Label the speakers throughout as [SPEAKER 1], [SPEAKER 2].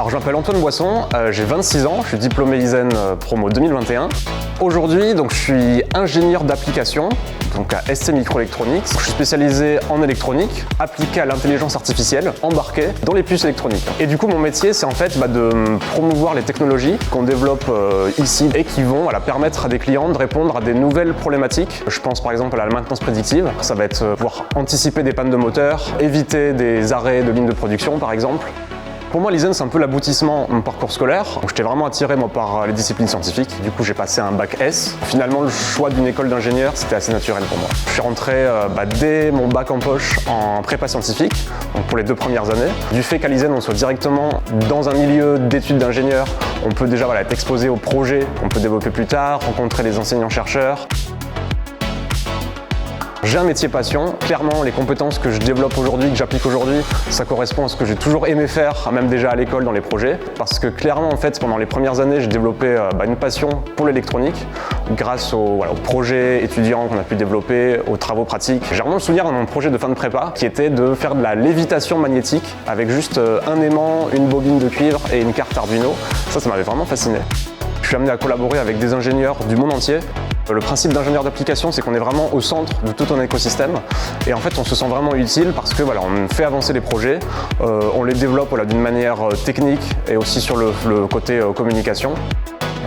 [SPEAKER 1] Alors je m'appelle Antoine Boisson, j'ai 26 ans, je suis diplômé ISEN promo 2021. Aujourd'hui, donc, je suis ingénieur d'application, donc à ST Microelectronics. Je suis spécialisé en électronique, appliquée à l'intelligence artificielle, embarquée dans les puces électroniques. Et du coup, mon métier, c'est en fait de promouvoir les technologies qu'on développe ici et qui vont permettre à des clients de répondre à des nouvelles problématiques. Je pense par exemple à la maintenance prédictive. Ça va être pouvoir anticiper des pannes de moteur, éviter des arrêts de lignes de production par exemple. Pour moi, l'ISEN, c'est un peu l'aboutissement de mon parcours scolaire. J'étais vraiment attiré par les disciplines scientifiques. Du coup, j'ai passé un bac S. Finalement, le choix d'une école d'ingénieur, c'était assez naturel pour moi. Je suis rentré dès mon bac en poche en prépa scientifique, donc pour les 2 premières années. Du fait qu'à l'ISEN, on soit directement dans un milieu d'études d'ingénieur, on peut déjà être exposé aux projets qu'on peut développer plus tard, rencontrer les enseignants-chercheurs. J'ai un métier passion. Clairement, les compétences que je développe aujourd'hui, que j'applique aujourd'hui, ça correspond à ce que j'ai toujours aimé faire, même déjà à l'école dans les projets. Parce que clairement, en fait, pendant les premières années, j'ai développé une passion pour l'électronique grâce aux projets étudiants qu'on a pu développer, aux travaux pratiques. J'ai vraiment le souvenir de mon projet de fin de prépa qui était de faire de la lévitation magnétique avec juste un aimant, une bobine de cuivre et une carte Arduino. Ça m'avait vraiment fasciné. Je suis amené à collaborer avec des ingénieurs du monde entier. Le principe d'ingénieur d'application, c'est qu'on est vraiment au centre de tout un écosystème et en fait on se sent vraiment utile parce que on fait avancer les projets, on les développe d'une manière technique et aussi sur le côté communication.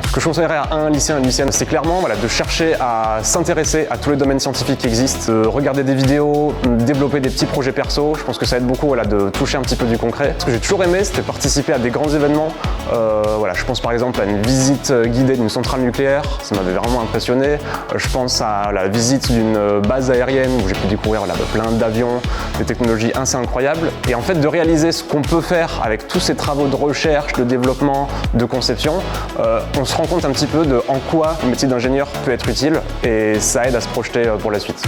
[SPEAKER 1] Ce que je conseillerais à un lycéen, une lycéenne, c'est clairement de chercher à s'intéresser à tous les domaines scientifiques qui existent, de regarder des vidéos, développer des petits projets perso. Je pense que ça aide beaucoup de toucher un petit peu du concret. Ce que j'ai toujours aimé, c'était participer à des grands événements. Je pense par exemple à une visite guidée d'une centrale nucléaire, ça m'avait vraiment impressionné. Je pense à la visite d'une base aérienne où j'ai pu découvrir plein d'avions, des technologies assez incroyables. Et en fait, de réaliser ce qu'on peut faire avec tous ces travaux de recherche, de développement, de conception, on se rend compte un petit peu de en quoi le métier d'ingénieur peut être utile et ça aide à se projeter pour la suite.